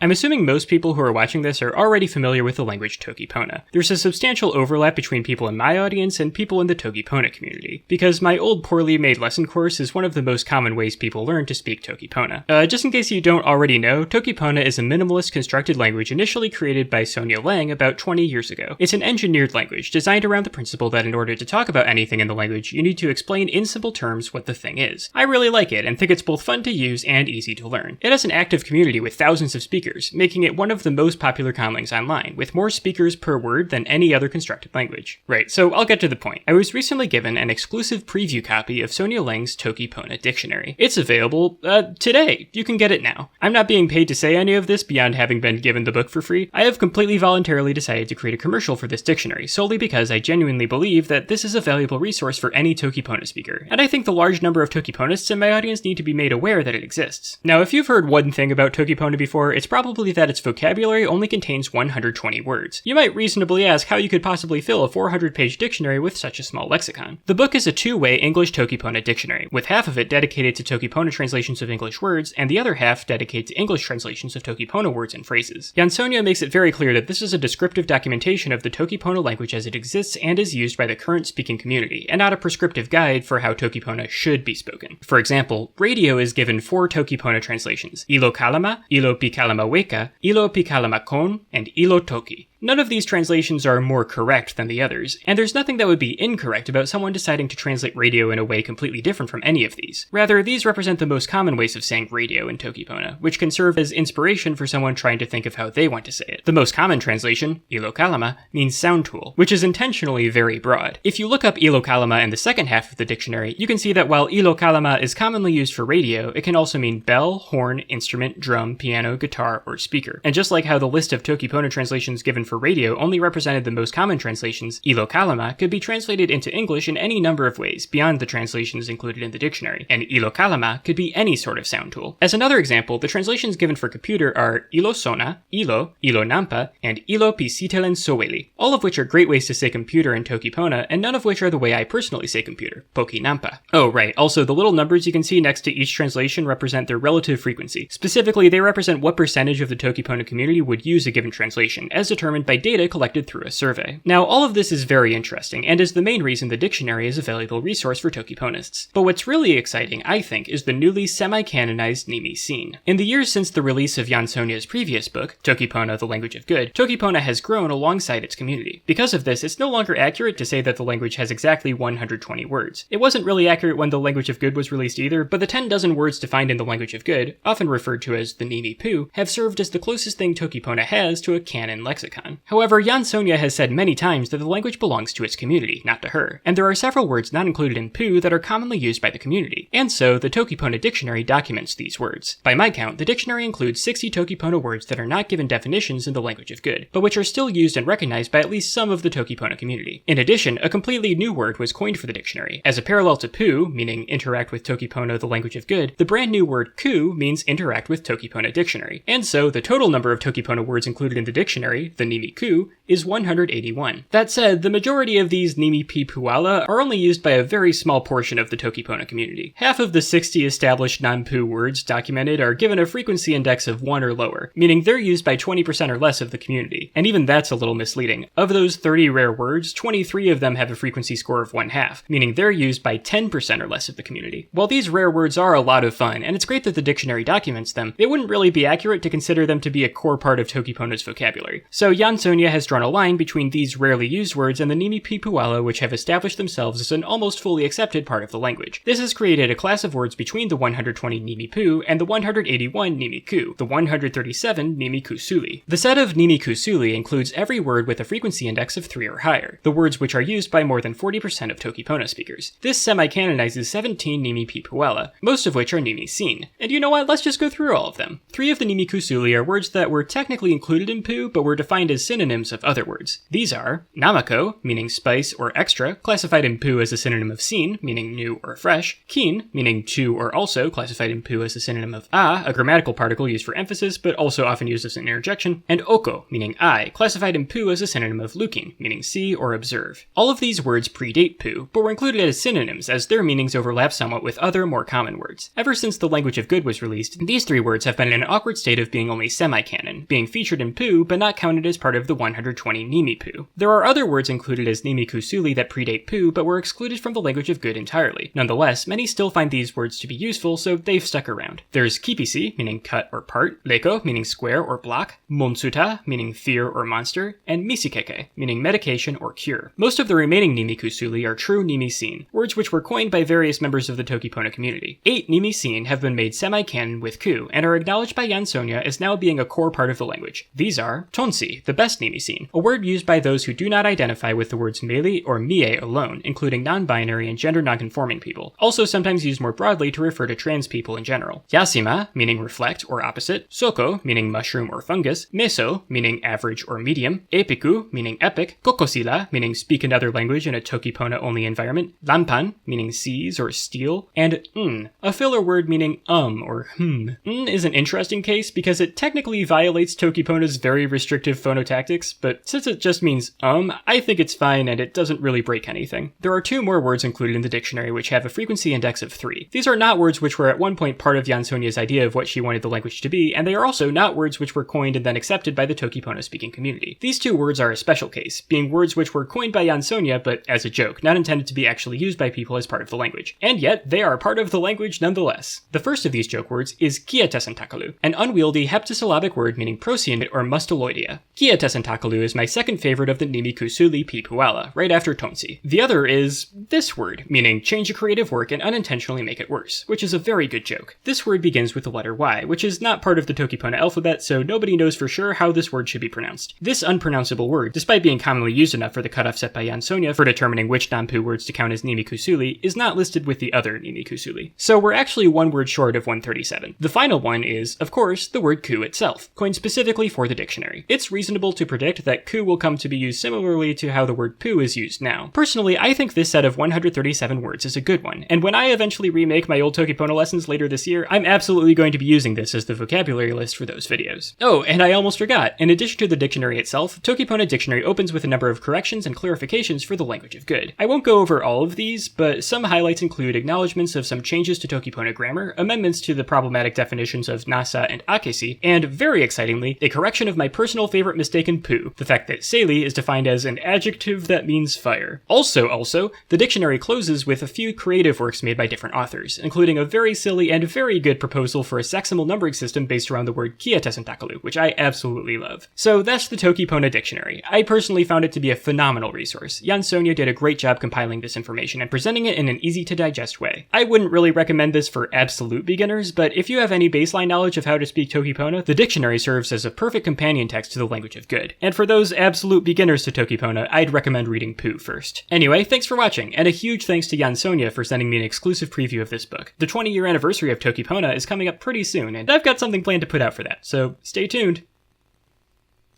I'm assuming most people who are watching this are already familiar with the language Toki Pona. There's a substantial overlap between people in my audience and people in the Toki Pona community, because my old poorly made lesson course is one of the most common ways people learn to speak Toki Pona. Just in case you don't already know, Toki Pona is a minimalist constructed language initially created by Sonja Lang about 20 years ago. It's an engineered language designed around the principle that in order to talk about anything in the language, you need to explain in simple terms what the thing is. I really like it and think it's both fun to use and easy to learn. It has an active community with thousands of speakers, making it one of the most popular conlangs online, with more speakers per word than any other constructed language. Right, so I'll get to the point. I was recently given an exclusive preview copy of Sonja Lang's Toki Pona Dictionary. It's available, today. You can get it now. I'm not being paid to say any of this beyond having been given the book for free. I have completely voluntarily decided to create a commercial for this dictionary, solely because I genuinely believe that this is a valuable resource for any Toki Pona speaker, and I think the large number of Toki Ponists in my audience need to be made aware that it exists. Now, if you've heard one thing about Toki Pona before, it's probably that its vocabulary only contains 120 words. You might reasonably ask how you could possibly fill a 400-page dictionary with such a small lexicon. The book is a two-way English Toki Pona dictionary, with half of it dedicated to Toki Pona translations of English words, and the other half dedicated to English translations of Toki Pona words and phrases. Sonja makes it very clear that this is a descriptive documentation of the Toki Pona language as it exists and is used by the current speaking community, and not a prescriptive guide for how Toki Pona should be spoken. For example, radio is given 4 Toki Pona translations: Ilo Kalama, Ilo Pikalama Weka, Ilo Pikalama Kon, and Ilo Toki. None of these translations are more correct than the others, and there's nothing that would be incorrect about someone deciding to translate radio in a way completely different from any of these. Rather, these represent the most common ways of saying radio in Toki Pona, which can serve as inspiration for someone trying to think of how they want to say it. The most common translation, Ilo Kalama, means sound tool, which is intentionally very broad. If you look up Ilo Kalama in the second half of the dictionary, you can see that while Ilo Kalama is commonly used for radio, it can also mean bell, horn, instrument, drum, piano, guitar, or speaker. And just like how the list of Toki Pona translations given for radio only represented the most common translations, Ilo Kalama could be translated into English in any number of ways beyond the translations included in the dictionary, and Ilo Kalama could be any sort of sound tool. As another example, the translations given for computer are Ilo Sona, Ilo Nampa, and Ilo Pisitelen Soweli, all of which are great ways to say computer in Toki Pona, and none of which are the way I personally say computer, Poki Nampa. Oh right, also the little numbers you can see next to each translation represent their relative frequency. Specifically, they represent what percentage of the Toki Pona community would use a given translation, as determined by data collected through a survey. Now, all of this is very interesting, and is the main reason the dictionary is a valuable resource for Toki Ponists. But what's really exciting, I think, is the newly semi-canonized Nimi scene. In the years since the release of Sonja's previous book, Toki Pona, The Language of Good, Toki Pona has grown alongside its community. Because of this, it's no longer accurate to say that the language has exactly 120 words. It wasn't really accurate when The Language of Good was released either, but the 10 dozen words defined in The Language of Good, often referred to as the Nimi Pu, have served as the closest thing Toki Pona has to a canon lexicon. However, Sonja has said many times that the language belongs to its community, not to her, and there are several words not included in Pu that are commonly used by the community, and so the Toki Pona Dictionary documents these words. By my count, the dictionary includes 60 Toki Pona words that are not given definitions in The Language of Good, but which are still used and recognized by at least some of the Toki Pona community. In addition, a completely new word was coined for the dictionary. As a parallel to Pu, meaning interact with Toki Pona, The Language of Good, the brand new word Ku means interact with Toki Pona Dictionary, and so the total number of Toki Pona words included in the dictionary, the Nimi Ku, is 181. That said, the majority of these Nimi Pi Puala are only used by a very small portion of the Toki Pona community. Half of the 60 established non-Pu words documented are given a frequency index of 1 or lower, meaning they're used by 20% or less of the community, and even that's a little misleading. Of those 30 rare words, 23 of them have a frequency score of 1/2, meaning they're used by 10% or less of the community. While these rare words are a lot of fun, and it's great that the dictionary documents them, it wouldn't really be accurate to consider them to be a core part of Toki Pona's vocabulary. So Sonja has drawn a line between these rarely used words and the Nimi Pi Puala, which have established themselves as an almost fully accepted part of the language. This has created a class of words between the 120 Nimi Pu and the 181 Nimi Ku, the 137 Nimi Kusuli. The set of Nimi Kusuli includes every word with a frequency index of 3 or higher, the words which are used by more than 40% of Toki Pona speakers. This semi-canonizes 17 Nimi Pi Puala, most of which are Nimi Sin. And you know what, let's just go through all of them. 3 of the Nimi Kusuli are words that were technically included in Pu, but were defined defined as synonyms of other words. These are namako, meaning spice or extra, classified in pu as a synonym of sin, meaning new or fresh, kin, meaning to or also, classified in pu as a synonym of a grammatical particle used for emphasis, but also often used as an interjection, and oko, meaning I, classified in pu as a synonym of looking, meaning see or observe. All of these words predate pu, but were included as synonyms as their meanings overlap somewhat with other, more common words. Ever since The Language of Good was released, these three words have been in an awkward state of being only semi-canon, being featured in pu, but not counted as part of the 120 Nimi pu. There are other words included as Nimi kusuli that predate pu, but were excluded from The Language of Good entirely. Nonetheless, many still find these words to be useful, so they've stuck around. There's kipisi, meaning cut or part, leko, meaning square or block, monsuta, meaning fear or monster, and misikeke, meaning medication or cure. Most of the remaining Nimi kusuli are true Nimi sin, words which were coined by various members of the Toki Pona community. 8 Nimi sin have been made semi-canon with ku, and are acknowledged by Jan Sonja as now being a core part of the language. These are tonsi, the best Nimi sin, a word used by those who do not identify with the words meli or mie alone, including non-binary and gender non-conforming people, also sometimes used more broadly to refer to trans people in general. Yasima, meaning reflect or opposite, soko, meaning mushroom or fungus, meso, meaning average or medium, epiku, meaning epic, kokosila, meaning speak another language in a Toki Pona only environment, lampan, meaning seize or steal, and a filler word meaning or is an interesting case because it technically violates Toki Pona's very restrictive phonotactics, but since it just means I think it's fine and it doesn't really break anything. There are 2 more words included in the dictionary which have a frequency index of 3. These are not words which were at one point part of Jan Sonja's idea of what she wanted the language to be, and they are also not words which were coined and then accepted by the Toki Pona speaking community. These 2 words are a special case, being words which were coined by Jan Sonja but as a joke, not intended to be actually used by people as part of the language. And yet, they are part of the language nonetheless. The first of these joke words is kiatesentakalu, an unwieldy heptasyllabic word meaning proscient or mustaloidea. Kiatesentakalu is my second favorite of the Nimi kusuli pipuala, right after tonsi. The other is this word, meaning change a creative work and unintentionally make it worse, which is a very good joke. This word begins with the letter Y, which is not part of the Toki Pona alphabet, so nobody knows for sure how this word should be pronounced. This unpronounceable word, despite being commonly used enough for the cutoff set by Jan Sonja for determining which non-pu words to count as Nimi kusuli, is not listed with the other Nimi kusuli. So we're actually one word short of 137. The final one is, of course, the word ku itself, coined specifically for the dictionary. It's reasonable to predict that ku will come to be used similarly to how the word pu is used now. Personally, I think this set of 137 words is a good one, and when I eventually remake my old Toki Pona lessons later this year, I'm absolutely going to be using this as the vocabulary list for those videos. Oh, and I almost forgot, in addition to the dictionary itself, Toki Pona Dictionary opens with a number of corrections and clarifications for the language of good. I won't go over all of these, but some highlights include acknowledgments of some changes to Toki Pona grammar, amendments to the problematic definitions of nasa and akesi, and, very excitingly, a correction of my personal favorite mistake in pu, the fact that seili is defined as an adjective that means fire. Also, the dictionary closes with a few creative works made by different authors, including a very silly and very good proposal for a sexamal numbering system based around the word kiatesentakalu, which I absolutely love. So that's the Toki Pona Dictionary. I personally found it to be a phenomenal resource. Jan Sonja did a great job compiling this information and presenting it in an easy-to-digest way. I wouldn't really recommend this for absolute beginners, but if you have any baseline knowledge of how to speak Toki Pona, the dictionary serves as a perfect companion text to the language of good. And for those absolute beginners to Toki Pona, I'd recommend reading pu first. Anyway, thanks for watching, and a huge thanks to Jan Sonja for sending me an exclusive preview of this book. The 20-year anniversary of Toki Pona is coming up pretty soon, and I've got something planned to put out for that, so stay tuned.